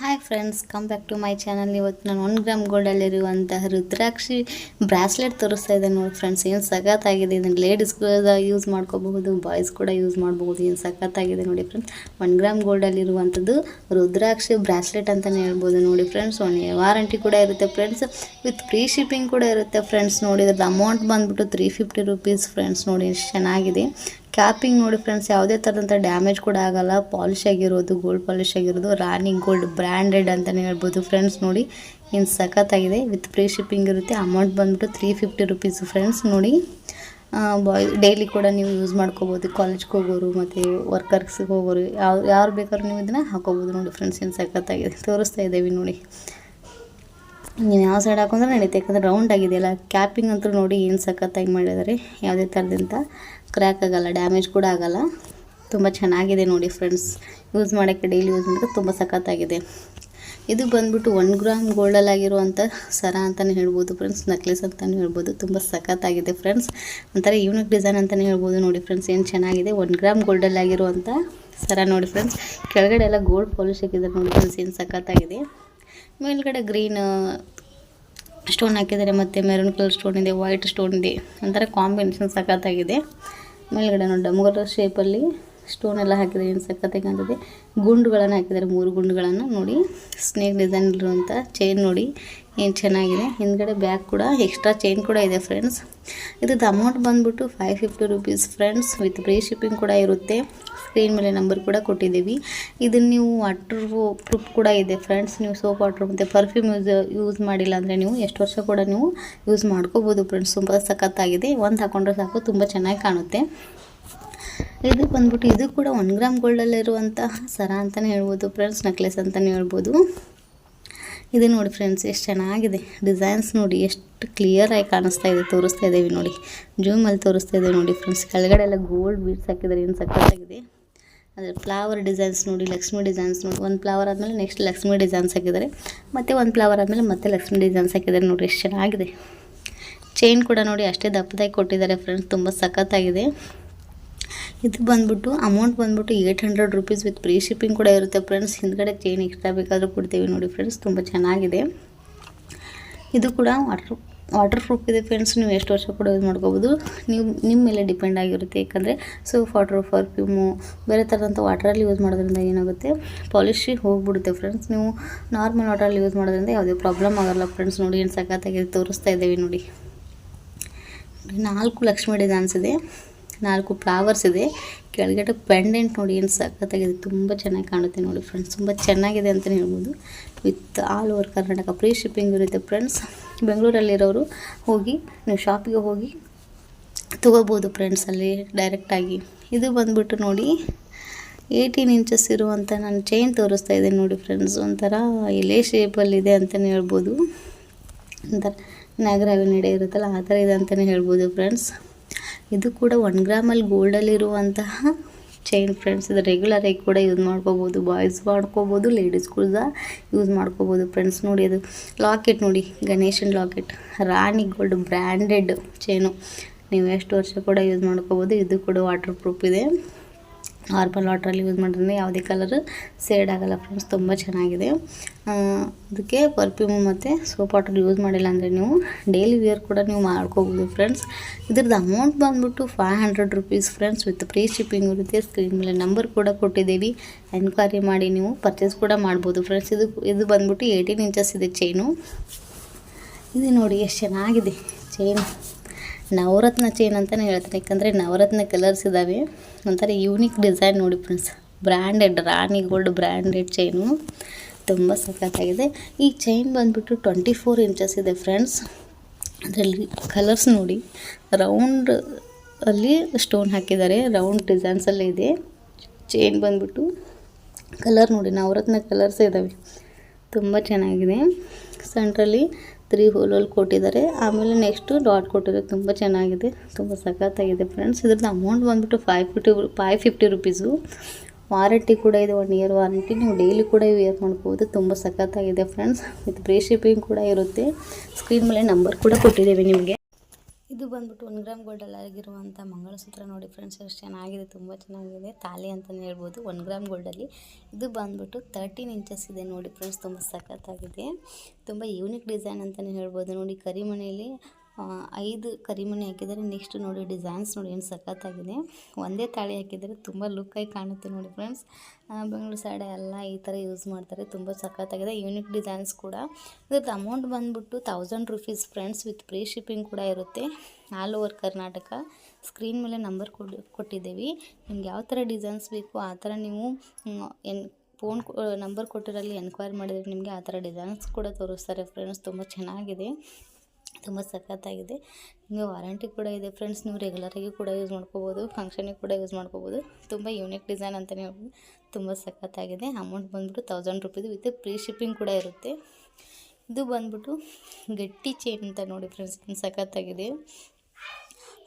Hi friends, come back to my channel. ಇವತ್ತು ನಾನು 1 gram ಗೋಲ್ಡಲ್ಲಿರುವಂತಹ ರುದ್ರಾಕ್ಷಿ bracelet ತೋರಿಸ್ತಾ ಇದ್ದೇನೆ ನೋಡಿ ಫ್ರೆಂಡ್ಸ್. ಏನು ಸಖತ್ತಾಗಿದೆ. ಇದನ್ನು ಲೇಡೀಸ್ ಕೂಡ ಯೂಸ್ ಮಾಡ್ಕೋಬಹುದು, ಬಾಯ್ಸ್ ಕೂಡ ಯೂಸ್ ಮಾಡಬಹುದು. ಏನು ಸಖತ್ತಾಗಿದೆ ನೋಡಿ ಫ್ರೆಂಡ್ಸ್. 1 ಗ್ರಾಮ್ ಗೋಲ್ಡಲ್ಲಿರುವಂಥದ್ದು ರುದ್ರಾಕ್ಷಿ ಬ್ರಾಸ್ಲೆಟ್ ಅಂತಲೇ ಹೇಳ್ಬೋದು ನೋಡಿ ಫ್ರೆಂಡ್ಸ್. 1 ಇಯರ್ ವಾರಂಟಿ ಕೂಡ ಇರುತ್ತೆ ಫ್ರೆಂಡ್ಸ್, ವಿತ್ ಫ್ರೀ ಶಿಪ್ಪಿಂಗ್ ಕೂಡ ಇರುತ್ತೆ ಫ್ರೆಂಡ್ಸ್. ನೋಡಿ ಇದ್ರದ್ದು ಅಮೌಂಟ್ ಬಂದುಬಿಟ್ಟು 350 ರುಪೀಸ್ ಫ್ರೆಂಡ್ಸ್. ನೋಡಿ ಎಷ್ಟು ಚೆನ್ನಾಗಿದೆ. ಕ್ಯಾಪಿಂಗ್ ನೋಡಿ ಫ್ರೆಂಡ್ಸ್, ಯಾವುದೇ ಥರದಂಥ ಡ್ಯಾಮೇಜ್ ಕೂಡ ಆಗಲ್ಲ. ಪಾಲಿಶ್ ಆಗಿರೋದು, ಗೋಲ್ಡ್ ಪಾಲಿಶ್ ಆಗಿರೋದು, ರಾಣಿ ಗೋಲ್ಡ್ ಬ್ರ್ಯಾಂಡೆಡ್ ಅಂತಲೇ ಹೇಳ್ಬೋದು ಫ್ರೆಂಡ್ಸ್. ನೋಡಿ ಏನು ಸಖತ್ತಾಗಿದೆ. ವಿತ್ ಫ್ರೀ ಶಿಪ್ಪಿಂಗ್ ಇರುತ್ತೆ. ಅಮೌಂಟ್ ಬಂದುಬಿಟ್ಟು 350 ರುಪೀಸು ಫ್ರೆಂಡ್ಸ್. ನೋಡಿ ಡೈಲಿ ಕೂಡ ನೀವು ಯೂಸ್ ಮಾಡ್ಕೋಬೋದು. ಕಾಲೇಜ್ಗೆ ಹೋಗೋರು ಮತ್ತು ವರ್ಕರ್ಸ್ಗೆ ಹೋಗೋರು ಯಾರು ಬೇಕಾದ್ರೂ ನೀವು ಇದನ್ನು ಹಾಕೋಬೋದು ನೋಡಿ ಫ್ರೆಂಡ್ಸ್. ಏನು ಸಖತ್ತಾಗಿದೆ. ತೋರಿಸ್ತಾ ಇದ್ದೇವೆ ನೋಡಿ. ನೀವು ಯಾವ ಸೈಡ್ ಹಾಕೊಂಡ್ರೆ ನಡೀತೆ, ಯಾಕಂದರೆ ರೌಂಡ್ ಆಗಿದೆಯಲ್ಲ. ಕ್ಯಾಪಿಂಗ್ ಅಂತೂ ನೋಡಿ ಏನು ಸಖತ್ತಾಗಿ ಮಾಡಿದ್ದಾರೆ. ಯಾವುದೇ ಥರದಂಥ ಕ್ರ್ಯಾಕ್ ಆಗೋಲ್ಲ, ಡ್ಯಾಮೇಜ್ ಕೂಡ ಆಗೋಲ್ಲ. ತುಂಬ ಚೆನ್ನಾಗಿದೆ ನೋಡಿ ಫ್ರೆಂಡ್ಸ್. ಯೂಸ್ ಮಾಡೋಕ್ಕೆ, ಡೈಲಿ ಯೂಸ್ ಮಾಡೋಕ್ಕೆ ತುಂಬ ಸಖತ್ತಾಗಿದೆ. ಇದು ಬಂದುಬಿಟ್ಟು 1 ಗ್ರಾಮ್ ಗೋಲ್ಡಲ್ಲಾಗಿರುವಂಥ ಸರ ಅಂತಲೇ ಹೇಳ್ಬೋದು ಫ್ರೆಂಡ್ಸ್. ನೆಕ್ಲೆಸ್ ಅಂತಲೇ ಹೇಳ್ಬೋದು. ತುಂಬ ಸಖತ್ತಾಗಿದೆ ಫ್ರೆಂಡ್ಸ್. ಒಂಥರ ಯೂನಿಕ್ ಡಿಸೈನ್ ಅಂತಲೇ ಹೇಳ್ಬೋದು ನೋಡಿ ಫ್ರೆಂಡ್ಸ್. ಏನು ಚೆನ್ನಾಗಿದೆ. 1 ಗ್ರಾಮ್ ಗೋಲ್ಡಲ್ಲಾಗಿರುವಂಥ ಸರ ನೋಡಿ ಫ್ರೆಂಡ್ಸ್. ಕೆಳಗಡೆ ಎಲ್ಲ ಗೋಲ್ಡ್ ಪಾಲಿಶ್ ಹಾಕಿದ್ದಾರೆ ನೋಡಿ ಫ್ರೆಂಡ್ಸ್. ಏನು ಸಖತ್ತಾಗಿದೆ. ಮೇಲ್ಗಡೆ ಗ್ರೀನ್ ಸ್ಟೋನ್ ಹಾಕಿದ್ದಾರೆ, ಮತ್ತು ಮೆರೂನ್ ಕಲರ್ ಸ್ಟೋನ್ ಇದೆ, ವೈಟ್ ಸ್ಟೋನ್ ಇದೆ. ಒಂಥರ ಕಾಂಬಿನೇಷನ್ ಸಖತ್ತಾಗಿದೆ. ಮೇಲ್ಗಡೆ ನೋಡಿ ಡಮಗರ ಶೇಪಲ್ಲಿ ಸ್ಟೋನ್ ಎಲ್ಲ ಹಾಕಿದ್ದಾರೆ. ಏನು ಸಖತ್ತಾಗಿ ಕಾಣ್ತದೆ. ಗುಂಡುಗಳನ್ನು ಹಾಕಿದ್ದಾರೆ, 3 ಗುಂಡುಗಳನ್ನು ನೋಡಿ. ಸ್ನೇಕ್ ಡಿಸೈನ್ ಇರುವಂಥ ಚೈನ್ ನೋಡಿ ಏನು ಚೆನ್ನಾಗಿದೆ. ಹಿಂದ್ಗಡೆ ಬ್ಯಾಗ್ ಕೂಡ ಎಕ್ಸ್ಟ್ರಾ ಚೈನ್ ಕೂಡ ಇದೆ ಫ್ರೆಂಡ್ಸ್. ಇದ್ರದ್ದು ಅಮೌಂಟ್ ಬಂದುಬಿಟ್ಟು 550 rupees friends. With free shipping ಕೂಡ ಇರುತ್ತೆ. ಸ್ಕ್ರೀನ್ ಮೇಲೆ ನಂಬರ್ ಕೂಡ ಕೊಟ್ಟಿದ್ದೀವಿ. ಇದನ್ನು ನೀವು ವಾಟರ್ ಪ್ರೂಫ್ ಕೂಡ ಇದೆ ಫ್ರೆಂಡ್ಸ್. ನೀವು ಸೋಪ್ ವಾಟರ್ ಮತ್ತು ಪರ್ಫ್ಯೂಮ್ ಯೂಸ್ ಮಾಡಿಲ್ಲ ಅಂದರೆ ನೀವು ಎಷ್ಟು ವರ್ಷ ಕೂಡ ನೀವು ಯೂಸ್ ಮಾಡ್ಕೋಬೋದು ಫ್ರೆಂಡ್ಸ್. ತುಂಬ ಸಖತ್ತಾಗಿದೆ. ಒಂದು ಹಾಕೊಂಡ್ರೆ ಸಾಕು, ತುಂಬ ಚೆನ್ನಾಗಿ ಕಾಣುತ್ತೆ. ಇದು ಬಂದ್ಬಿಟ್ಟು ಇದು ಕೂಡ 1 ಗ್ರಾಮ್ ಗೋಲ್ಡಲ್ಲಿರುವಂತಹ ಸರ ಅಂತಲೇ ಹೇಳ್ಬೋದು ಫ್ರೆಂಡ್ಸ್. ನೆಕ್ಲೆಸ್ ಅಂತಲೇ ಹೇಳ್ಬೋದು. ಇದು ನೋಡಿ ಫ್ರೆಂಡ್ಸ್, ಎಷ್ಟು ಚೆನ್ನಾಗಿದೆ. ಡಿಸೈನ್ಸ್ ನೋಡಿ ಎಷ್ಟು ಕ್ಲಿಯರಾಗಿ ಕಾಣಿಸ್ತಾ ಇದೆ. ತೋರಿಸ್ತಾ ಇದ್ದೀವಿ ನೋಡಿ, ಜೂಮಲ್ಲಿ ತೋರಿಸ್ತಾ ಇದ್ದೀವಿ ನೋಡಿ ಫ್ರೆಂಡ್ಸ್. ಕೆಳಗಡೆ ಎಲ್ಲ ಗೋಲ್ಡ್ ಬೀಡ್ಸ್ ಹಾಕಿದ್ದಾರೆ. ಏನು ಸಖತ್ತಾಗಿದೆ. ಅದರ ಫ್ಲವರ್ ಡಿಸೈನ್ಸ್ ನೋಡಿ, ಲಕ್ಷ್ಮಿ ಡಿಸೈನ್ಸ್ ನೋಡಿ. 1 ಫ್ಲವರ್ ಆದಮೇಲೆ ನೆಕ್ಸ್ಟ್ ಲಕ್ಷ್ಮಿ ಡಿಸೈನ್ಸ್ ಹಾಕಿದ್ದಾರೆ, ಮತ್ತು 1 ಫ್ಲವರ್ ಆದಮೇಲೆ ಮತ್ತೆ ಲಕ್ಷ್ಮಿ ಡಿಸೈನ್ಸ್ ಹಾಕಿದ್ದಾರೆ ನೋಡಿ. ಎಷ್ಟು ಚೆನ್ನಾಗಿದೆ. ಚೈನ್ ಕೂಡ ನೋಡಿ ಅಷ್ಟೇ ದಪ್ಪದಾಗಿ ಕೊಟ್ಟಿದ್ದಾರೆ ಫ್ರೆಂಡ್ಸ್. ತುಂಬ ಸಖತ್ತಾಗಿದೆ. ಇದು ಬಂದ್ಬಿಟ್ಟು ಅಮೌಂಟ್ ಬಂದ್ಬಿಟ್ಟು 800 ರುಪೀಸ್. ವಿತ್ ಫ್ರೀ ಶಿಪ್ಪಿಂಗ್ ಕೂಡ ಇರುತ್ತೆ ಫ್ರೆಂಡ್ಸ್. ಹಿಂದ್ಗಡೆ ಚೈನ್ ಎಕ್ಸ್ಟ್ರಾ ಬೇಕಾದರೂ ಕೊಡ್ತೀವಿ ನೋಡಿ ಫ್ರೆಂಡ್ಸ್. ತುಂಬ ಚೆನ್ನಾಗಿದೆ. ಇದು ಕೂಡ ವಾಟರ್ ಪ್ರೂಫ್ ಇದೆ ಫ್ರೆಂಡ್ಸ್. ನೀವು ಎಷ್ಟು ವರ್ಷ ಕೂಡ ಯೂಸ್ ಮಾಡ್ಕೋಬೋದು. ನೀವು ನಿಮ್ಮ ಮೇಲೆ ಡಿಪೆಂಡ್ ಆಗಿರುತ್ತೆ. ಯಾಕಂದರೆ ಸೋಪ್ ವಾಟ್ರು, ಪರ್ಫ್ಯೂಮು, ಬೇರೆ ಥರದಂಥ ವಾಟ್ರಲ್ಲಿ ಯೂಸ್ ಮಾಡೋದ್ರಿಂದ ಏನಾಗುತ್ತೆ, ಪಾಲಿಶಿಗೆ ಹೋಗಿಬಿಡುತ್ತೆ ಫ್ರೆಂಡ್ಸ್. ನೀವು ನಾರ್ಮಲ್ ವಾಟ್ರಲ್ಲಿ ಯೂಸ್ ಮಾಡೋದ್ರಿಂದ ಯಾವುದೇ ಪ್ರಾಬ್ಲಮ್ ಆಗೋಲ್ಲ ಫ್ರೆಂಡ್ಸ್. ನೋಡಿ ಏನು ಸಖತ್ತಾಗಿದೆ. ತೋರಿಸ್ತಾ ಇದ್ದೀವಿ ನೋಡಿ. 4 ಲಕ್ಷ್ಮಿ ಡಿಸೈನ್ಸ್ ಇದೆ, 4 ಫ್ಲವರ್ಸ್ ಇದೆ. ಕೆಳಗಡೆ ಪೆಂಡೆಂಟ್ ನೋಡಿ ಏನು ಸಖತ್ತಾಗಿದೆ. ತುಂಬ ಚೆನ್ನಾಗಿ ಕಾಣುತ್ತೆ ನೋಡಿ ಫ್ರೆಂಡ್ಸ್. ತುಂಬ ಚೆನ್ನಾಗಿದೆ ಅಂತಲೇ ಹೇಳ್ಬೋದು. With all over Karnataka free shipping ಇರುತ್ತೆ ಫ್ರೆಂಡ್ಸ್. ಬೆಂಗಳೂರಲ್ಲಿರೋರು ಹೋಗಿ ನೀವು ಶಾಪಿಗೆ ಹೋಗಿ ತೊಗೋಬೋದು ಫ್ರೆಂಡ್ಸ್, ಅಲ್ಲಿ ಡೈರೆಕ್ಟಾಗಿ. ಇದು ಬಂದುಬಿಟ್ಟು ನೋಡಿ 18 ಇಂಚಸ್ ಇರುವಂಥ ನಾನು ಚೈನ್ ತೋರಿಸ್ತಾ ಇದ್ದೇನೆ ನೋಡಿ ಫ್ರೆಂಡ್ಸ್. ಒಂಥರ ಎಲೆ ಶೇಪಲ್ಲಿದೆ ಅಂತಲೇ ಹೇಳ್ಬೋದು. ಒಂಥರ ನಾಗರಾವಿ ನಡೆ ಇರುತ್ತಲ್ಲ, ಆ ಥರ ಇದೆ ಅಂತಲೇ ಹೇಳ್ಬೋದು ಫ್ರೆಂಡ್ಸ್. ಇದು ಕೂಡ 1 ಗ್ರಾಮಲ್ಲಿ ಗೋಲ್ಡಲ್ಲಿರುವಂತಹ ಚೈನ್ ಫ್ರೆಂಡ್ಸ್. ಇದು ರೆಗ್ಯುಲರ್ ಆಗಿ ಕೂಡ ಯೂಸ್ ಮಾಡ್ಕೋಬೋದು. ಬಾಯ್ಸ್ ಮಾಡ್ಕೋಬೋದು, ಲೇಡೀಸ್ ಕೂಡ ಯೂಸ್ ಮಾಡ್ಕೋಬೋದು ಫ್ರೆಂಡ್ಸ್. ನೋಡಿ ಅದು ಲಾಕೆಟ್ ನೋಡಿ, ಗಣೇಶನ್ ಲಾಕೆಟ್, ರಾಣಿ ಗೋಲ್ಡ್ ಬ್ರ್ಯಾಂಡೆಡ್ ಚೈನು. ನೀವು ಎಷ್ಟು ವರ್ಷ ಕೂಡ ಯೂಸ್ ಮಾಡ್ಕೋಬೋದು. ಇದು ಕೂಡ ವಾಟರ್ ಪ್ರೂಫ್ ಇದೆ. ನಾರ್ಮಲ್ ವಾಟ್ರಲ್ಲಿ ಯೂಸ್ ಮಾಡಿದ್ರೆ ಯಾವುದೇ ಕಲರ್ ಸೇಡ್ ಆಗೋಲ್ಲ ಫ್ರೆಂಡ್ಸ್. ತುಂಬ ಚೆನ್ನಾಗಿದೆ. ಅದಕ್ಕೆ ಪರ್ಫ್ಯೂಮ್ ಮತ್ತು ಸೋಪ್ ವಾಟರ್ ಯೂಸ್ ಮಾಡಿಲ್ಲ ಅಂದರೆ ನೀವು ಡೈಲಿ ವೇರ್ ಕೂಡ ನೀವು ಮಾಡ್ಕೋಬೋದು ಫ್ರೆಂಡ್ಸ್. ಇದ್ರದ್ದು ಅಮೌಂಟ್ ಬಂದುಬಿಟ್ಟು 500 rupees friends. With free shipping ಇರುತ್ತೆ. ಸ್ಕ್ರೀನ್ ಮೇಲೆ ನಂಬರ್ ಕೂಡ ಕೊಟ್ಟಿದ್ದೀವಿ. ಎನ್ಕ್ವೈರಿ ಮಾಡಿ ನೀವು ಪರ್ಚೇಸ್ ಕೂಡ ಮಾಡ್ಬೋದು ಫ್ರೆಂಡ್ಸ್. ಇದು ಬಂದುಬಿಟ್ಟು 18 ಇಂಚಸ್ ಇದೆ ಚೈನು. ಇದು ನೋಡಿ ಎಷ್ಟು ಚೆನ್ನಾಗಿದೆ ಚೈನು. ನವರತ್ನ ಚೈನ್ ಅಂತಲೇ ಹೇಳ್ತಾರೆ, ಯಾಕಂದರೆ ನವರತ್ನ ಕಲರ್ಸ್ ಇದ್ದಾವೆ. ಒಂಥರ ಯೂನಿಕ್ ಡಿಸೈನ್ ನೋಡಿ ಫ್ರೆಂಡ್ಸ್. ಬ್ರ್ಯಾಂಡೆಡ್ ರಾಣಿ ಗೋಲ್ಡ್ ಬ್ರ್ಯಾಂಡೆಡ್ ಚೈನು. ತುಂಬ ಸಖತ್ತಾಗಿದೆ. ಈ ಚೈನ್ ಬಂದುಬಿಟ್ಟು 24 ಇಂಚಸ್ ಇದೆ ಫ್ರೆಂಡ್ಸ್. ಅದರಲ್ಲಿ ಕಲರ್ಸ್ ನೋಡಿ, ರೌಂಡ್ ಅಲ್ಲಿ ಸ್ಟೋನ್ ಹಾಕಿದ್ದಾರೆ, ರೌಂಡ್ ಡಿಸೈನ್ಸಲ್ಲೇ ಇದೆ. ಚೈನ್ ಬಂದುಬಿಟ್ಟು ಕಲರ್ ನೋಡಿ, ನವರತ್ನ ಕಲರ್ಸ್ ಇದ್ದಾವೆ. ತುಂಬ ಚೆನ್ನಾಗಿದೆ. ಸೆಂಟ್ರಲ್ಲಿ 3 ಹೋಲಲ್ಲಿ ಕೊಟ್ಟಿದ್ದಾರೆ, ಆಮೇಲೆ ನೆಕ್ಸ್ಟು ಡಾಟ್ ಕೊಟ್ಟಿದ್ದಾರೆ. ತುಂಬ ಚೆನ್ನಾಗಿದೆ, ತುಂಬ ಸಖತ್ತಾಗಿದೆ ಫ್ರೆಂಡ್ಸ್. ಇದ್ರದ್ದು ಅಮೌಂಟ್ ಬಂದುಬಿಟ್ಟು 550 ರುಪೀಸು. ವಾರಂಟಿ ಕೂಡ ಇದೆ, 1 ಇಯರ್ ವಾರಂಟಿ. ನೀವು ಡೈಲಿ ಕೂಡ ವೇರ್ ಮಾಡ್ಬೋದು. ತುಂಬ ಸಖತ್ತಾಗಿದೆ ಫ್ರೆಂಡ್ಸ್. ವಿತ್ ಫ್ರೀ ಶಿಪ್ಪಿಂಗ್ ಕೂಡ ಇರುತ್ತೆ. ಸ್ಕ್ರೀನ್ ಮೇಲೆ ನಂಬರ್ ಕೂಡ ಕೊಟ್ಟಿದ್ದೇವೆ ನಿಮಗೆ. ಇದು ಬಂದ್ಬಿಟ್ಟು 1 ಗ್ರಾಮ್ ಗೋಲ್ಡಲ್ಲಾಗಿರುವಂಥ ಮಂಗಳಸೂತ್ರ ನೋಡಿ ಫ್ರೆಂಡ್ಸ್, ಎಷ್ಟು ಚೆನ್ನಾಗಿದೆ, ತುಂಬ ಚೆನ್ನಾಗಿದೆ. ತಾಳಿ ಅಂತಲೇ ಹೇಳ್ಬೋದು 1 ಗ್ರಾಮ್ ಗೋಲ್ಡಲ್ಲಿ. ಇದು ಬಂದ್ಬಿಟ್ಟು 13 ಇಂಚಸ್ ಇದೆ ನೋಡಿ ಫ್ರೆಂಡ್ಸ್, ತುಂಬ ಸಖತ್ತಾಗಿದೆ. ತುಂಬ ಯೂನಿಕ್ ಡಿಸೈನ್ ಅಂತಲೇ ಹೇಳ್ಬೋದು. ನೋಡಿ ಕರಿಮಣೆಯಲ್ಲಿ 5 ಕರಿಮಣಿ ಹಾಕಿದ್ದಾರೆ. ನೆಕ್ಸ್ಟ್ ನೋಡಿ ಡಿಸೈನ್ಸ್ ನೋಡಿ ಏನು ಸಖತ್ತಾಗಿದೆ. ಒಂದೇ ತಾಳಿ ಹಾಕಿದರೆ ತುಂಬ ಲುಕ್ಕಾಗಿ ಕಾಣುತ್ತೆ ನೋಡಿ ಫ್ರೆಂಡ್ಸ್. ಬೆಂಗಳೂರು ಸೈಡ್ ಎಲ್ಲ ಈ ಥರ ಯೂಸ್ ಮಾಡ್ತಾರೆ, ತುಂಬ ಸಖತ್ತಾಗಿದೆ. ಯೂನಿಕ್ ಡಿಸೈನ್ಸ್ ಕೂಡ. ಇದ್ರದ್ದು ಅಮೌಂಟ್ ಬಂದ್ಬಿಟ್ಟು 1000 rupees friends, with free shipping ಕೂಡ ಇರುತ್ತೆ ಆಲ್ ಓವರ್ ಕರ್ನಾಟಕ. ಸ್ಕ್ರೀನ್ ಮೇಲೆ ನಂಬರ್ ಕೊಟ್ಟಿದ್ದೀವಿ. ನಿಮ್ಗೆ ಯಾವ ಥರ ಡಿಸೈನ್ಸ್ ಬೇಕು ಆ ಥರ ನೀವು ಫೋನ್ ನಂಬರ್ ಕೊಟ್ಟಿರಲ್ಲಿ ಎನ್ಕ್ವೈರಿ ಮಾಡಿದರೆ ನಿಮಗೆ ಆ ಥರ ಡಿಸೈನ್ಸ್ ಕೂಡ ತೋರಿಸ್ತಾರೆ ಫ್ರೆಂಡ್ಸ್. ತುಂಬ ಚೆನ್ನಾಗಿದೆ, ತುಂಬ ಸಖತ್ತಾಗಿದೆ. ನಿಮಗೆ ವಾರಂಟಿ ಕೂಡ ಇದೆ ಫ್ರೆಂಡ್ಸ್. ನೀವು ರೆಗ್ಯುಲರಾಗಿ ಕೂಡ ಯೂಸ್ ಮಾಡ್ಕೋಬೋದು, ಫಂಕ್ಷನಿಗೆ ಕೂಡ ಯೂಸ್ ಮಾಡ್ಕೋಬೋದು. ತುಂಬ ಯೂನಿಕ್ ಡಿಸೈನ್ ಅಂತಲೇ ಹೇಳ್ಬೋದು, ತುಂಬ ಸಖತ್ತಾಗಿದೆ. ಅಮೌಂಟ್ ಬಂದ್ಬಿಟ್ಟು 1000 ರುಪೀಸ್ ವಿತ್ ಫ್ರೀ ಶಿಪ್ಪಿಂಗ್ ಕೂಡ ಇರುತ್ತೆ. ಇದು ಬಂದ್ಬಿಟ್ಟು ಗಟ್ಟಿ ಚೈನ್ ಅಂತ ನೋಡಿ ಫ್ರೆಂಡ್ಸ್, ಸಖತ್ತಾಗಿದೆ.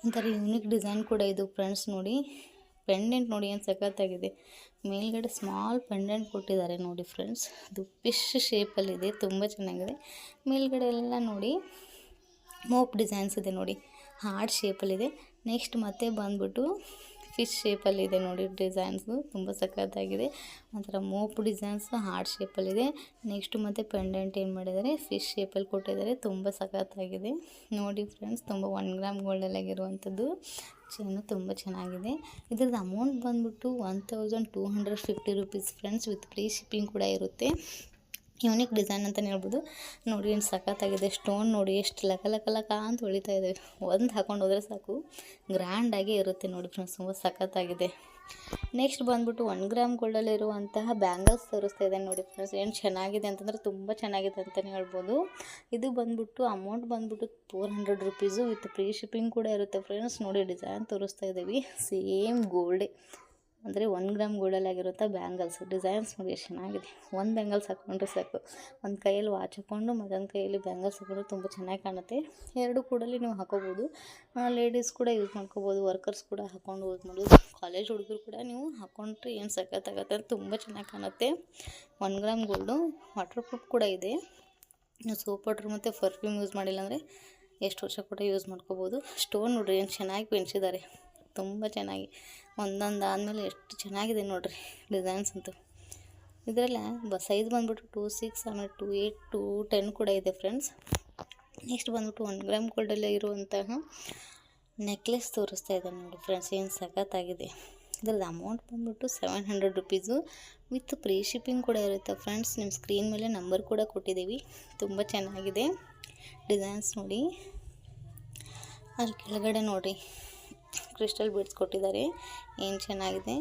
ಒಂಥರ ಯೂನಿಕ್ ಡಿಸೈನ್ ಕೂಡ ಇದು ಫ್ರೆಂಡ್ಸ್. ನೋಡಿ ಪೆಂಡೆಂಟ್ ನೋಡಿ ಏನು ಸಖತ್ತಾಗಿದೆ. ಮೇಲ್ಗಡೆ ಸ್ಮಾಲ್ ಪೆಂಡೆಂಟ್ ಕೊಟ್ಟಿದ್ದಾರೆ ನೋಡಿ ಫ್ರೆಂಡ್ಸ್. ಅದು ಫಿಶ್ ಶೇಪಲ್ಲಿದೆ, ತುಂಬ ಚೆನ್ನಾಗಿದೆ. ಮೇಲ್ಗಡೆ ಎಲ್ಲ ನೋಡಿ ಮೋಪ್ ಡಿಸೈನ್ಸ್ ಇದೆ ನೋಡಿ, ಹಾರ್ಟ್ ಶೇಪಲ್ಲಿದೆ. ನೆಕ್ಸ್ಟ್ ಮತ್ತೆ ಬಂದ್ಬಿಟ್ಟು ಫಿಶ್ ಶೇಪಲ್ಲಿದೆ ನೋಡಿ ಡಿಸೈನ್ಸು, ತುಂಬ ಸಖತ್ತಾಗಿದೆ. ಒಂಥರ ಮೋಪ್ ಡಿಸೈನ್ಸು ಹಾರ್ಟ್ ಶೇಪಲ್ಲಿದೆ. ನೆಕ್ಸ್ಟ್ ಮತ್ತು ಪೆಂಡೆಂಟ್ ಏನು ಮಾಡಿದ್ದಾರೆ ಫಿಶ್ ಶೇಪಲ್ಲಿ ಕೊಟ್ಟಿದ್ದಾರೆ, ತುಂಬ ಸಖತ್ತಾಗಿದೆ ನೋಡಿ ಫ್ರೆಂಡ್ಸ್. ತುಂಬ 1 ಗ್ರಾಮ್ ಗೋಲ್ಡಲ್ಲಾಗಿರುವಂಥದ್ದು ಚೈನು ತುಂಬ ಚೆನ್ನಾಗಿದೆ. ಇದ್ರದ್ದು ಅಮೌಂಟ್ ಬಂದ್ಬಿಟ್ಟು 1250 rupees friends, with free shipping ಕೂಡ ಇರುತ್ತೆ. ಯೂನಿಕ್ ಡಿಸೈನ್ ಅಂತಲೇ ಹೇಳ್ಬೋದು. ನೋಡಿ ಏನು ಸಖತ್ತಾಗಿದೆ. ಸ್ಟೋನ್ ನೋಡಿ ಎಷ್ಟು ಲಕ ಅಂತ ಹೊಳಿತಾ ಇದೆ. ಒಂದು ಹಾಕೊಂಡು ಹೋದರೆ ಸಾಕು, ಗ್ರ್ಯಾಂಡಾಗಿ ಇರುತ್ತೆ ನೋಡಿ ಫ್ರೆಂಡ್ಸ್, ತುಂಬ ಸಖತ್ತಾಗಿದೆ. ನೆಕ್ಸ್ಟ್ ಬಂದ್ಬಿಟ್ಟು 1 ಗ್ರಾಮ್ ಗೋಲ್ಡಲ್ಲಿರುವಂತಹ ಬ್ಯಾಂಗಲ್ಸ್ ತೋರಿಸ್ತಾ ಇದೆ ನೋಡಿ ಫ್ರೆಂಡ್ಸ್. ಏನು ಚೆನ್ನಾಗಿದೆ ಅಂತಂದರೆ ತುಂಬ ಚೆನ್ನಾಗಿದೆ ಅಂತಲೇ ಹೇಳ್ಬೋದು. ಇದು ಬಂದ್ಬಿಟ್ಟು ಅಮೌಂಟ್ ಬಂದ್ಬಿಟ್ಟು 400 ರುಪೀಸು, ವಿತ್ ಫ್ರೀ ಶಿಪ್ಪಿಂಗ್ ಕೂಡ ಇರುತ್ತೆ ಫ್ರೆಂಡ್ಸ್. ನೋಡಿ ಡಿಸೈನ್ ತೋರಿಸ್ತಾ ಇದ್ದೀವಿ, ಸೇಮ್ ಗೋಲ್ಡೇ ಅಂದರೆ 1 ಗ್ರಾಮ್ ಗೋಲ್ಡಲ್ಲಾಗಿರುವಂಥ ಬ್ಯಾಂಗಲ್ಸ್ ಡಿಸೈನ್ಸ್ ನೋಡಿ ಎಷ್ಟು ಚೆನ್ನಾಗಿದೆ. ಒಂದು ಬ್ಯಾಂಗಲ್ಸ್ ಹಾಕ್ಕೊಂಡ್ರೆ ಸಾಕು, ಒಂದು ಕೈಯಲ್ಲಿ ವಾಚ್ ಹಾಕ್ಕೊಂಡು ಮತ್ತೊಂದು ಕೈಯಲ್ಲಿ ಬ್ಯಾಂಗಲ್ಸ್ ಹಾಕ್ಕೊಂಡ್ರೆ ತುಂಬ ಚೆನ್ನಾಗಿ ಕಾಣುತ್ತೆ. 2 ಕೂಡಲಿ ನೀವು ಹಾಕೋಬೋದು. ಲೇಡೀಸ್ ಕೂಡ ಯೂಸ್ ಮಾಡ್ಕೋಬೋದು, ವರ್ಕರ್ಸ್ ಕೂಡ ಹಾಕ್ಕೊಂಡು ಯೂಸ್ ಮಾಡ್ಬೋದು. ಕಾಲೇಜ್ ಹುಡುಗರು ಕೂಡ ನೀವು ಹಾಕ್ಕೊಂಡ್ರೆ ಏನು ಸಖತ್ತಾಗತ್ತೆ, ತುಂಬ ಚೆನ್ನಾಗಿ ಕಾಣುತ್ತೆ. 1 ಗ್ರಾಮ್ ಗೋಲ್ಡು ವಾಟರ್ ಪ್ರೂಫ್ ಕೂಡ ಇದೆ. ನೀವು ಸೋಪ್ ವಾಟ್ರ್ ಮತ್ತು ಪರ್ಫ್ಯೂಮ್ ಯೂಸ್ ಮಾಡಿಲ್ಲ ಅಂದರೆ ಎಷ್ಟು ವರ್ಷ ಕೂಡ ಯೂಸ್ ಮಾಡ್ಕೋಬೋದು. ಸ್ಟೋನ್ ನೋಡಿರಿ ಏನು ಚೆನ್ನಾಗಿ ಪೆಂಚಿದ್ದಾರೆ, ತುಂಬ ಚೆನ್ನಾಗಿ ಒಂದೊಂದು ಆದಮೇಲೆ ಎಷ್ಟು ಚೆನ್ನಾಗಿದೆ ನೋಡಿರಿ ಡಿಸೈನ್ಸ್ ಅಂತೂ. ಇದರಲ್ಲ ಸೈಜ್ ಬಂದ್ಬಿಟ್ಟು 2 6 ಆಮೇಲೆ 2 8 2 10 ಕೂಡ ಇದೆ ಫ್ರೆಂಡ್ಸ್. ನೆಕ್ಸ್ಟ್ ಬಂದ್ಬಿಟ್ಟು 1 ಗ್ರಾಮ್ ಗೋಲ್ಡಲ್ಲೇ ಇರುವಂತಹ ನೆಕ್ಲೆಸ್ ತೋರಿಸ್ತಾ ಇದ್ದಾರೆ ನೋಡಿ ಫ್ರೆಂಡ್ಸ್, ಏನು ಸಖತ್ತಾಗಿದೆ. ಇದ್ರದ್ದು ಅಮೌಂಟ್ ಬಂದ್ಬಿಟ್ಟು 700 ರುಪೀಸು, ವಿತ್ ಫ್ರೀ ಶಿಪ್ಪಿಂಗ್ ಕೂಡ ಇರುತ್ತೆ ಫ್ರೆಂಡ್ಸ್. ನಿಮ್ಮ ಸ್ಕ್ರೀನ್ ಮೇಲೆ ನಂಬರ್ ಕೂಡ ಕೊಟ್ಟಿದ್ದೀವಿ. ತುಂಬ ಚೆನ್ನಾಗಿದೆ ಡಿಸೈನ್ಸ್ ನೋಡಿ. ಅಲ್ಲಿ ಕೆಳಗಡೆ ನೋಡಿ ಕ್ರಿಸ್ಟಲ್ ಬೀಡ್ಸ್ ಕೊಟ್ಟಿದ್ದಾರೆ, ಏನು ಚೆನ್ನಾಗಿದೆ.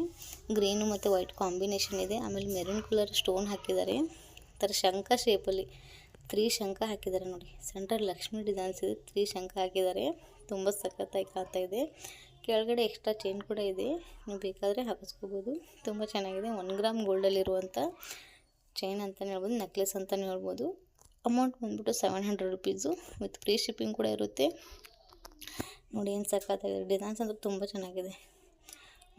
ಗ್ರೀನು ಮತ್ತು ವೈಟ್ ಕಾಂಬಿನೇಷನ್ ಇದೆ. ಆಮೇಲೆ ಮೆರೂನ್ ಕಲರ್ ಸ್ಟೋನ್ ಹಾಕಿದ್ದಾರೆ. ಥರ ಶಂಖ ಶೇಪಲ್ಲಿ 3 ಶಂಖ ಹಾಕಿದ್ದಾರೆ ನೋಡಿ. ಸೆಂಟರ್ ಲಕ್ಷ್ಮಿ ಡಿಸೈನ್ಸ್ ಇದೆ, 3 ಶಂಖ ಹಾಕಿದ್ದಾರೆ, ತುಂಬ ಸಖತ್ತಾಗಿ ಕಾಣ್ತಾ ಇದೆ. ಕೆಳಗಡೆ ಎಕ್ಸ್ಟ್ರಾ ಚೈನ್ ಕೂಡ ಇದೆ, ನೀವು ಬೇಕಾದರೆ ಹಾಕಿಸ್ಕೋಬೋದು. ತುಂಬ ಚೆನ್ನಾಗಿದೆ. 1 ಗ್ರಾಮ್ ಗೋಲ್ಡಲ್ಲಿರುವಂಥ ಚೈನ್ ಅಂತಲೇ ಹೇಳ್ಬೋದು, ನೆಕ್ಲೆಸ್ ಅಂತಲೇ ಹೇಳ್ಬೋದು. ಅಮೌಂಟ್ ಬಂದ್ಬಿಟ್ಟು 700 ರುಪೀಸು, ವಿತ್ ಫ್ರೀ ಶಿಪ್ಪಿಂಗ್ ಕೂಡ ಇರುತ್ತೆ. ನೋಡಿ ಏನು ಸಖತ್ತಾಗಿದೆ. ಡಿಸೈನ್ಸ್ ಅಂದರೆ ತುಂಬ ಚೆನ್ನಾಗಿದೆ.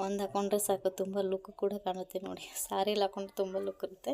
ಒಂದು ಹಾಕೊಂಡ್ರೆ ಸಾಕು, ತುಂಬ ಲುಕ್ ಕೂಡ ಕಾಣುತ್ತೆ ನೋಡಿ. ಸ್ಯಾರಿಲಿ ಹಾಕೊಂಡ್ರೆ ತುಂಬ ಲುಕ್ ಇರುತ್ತೆ.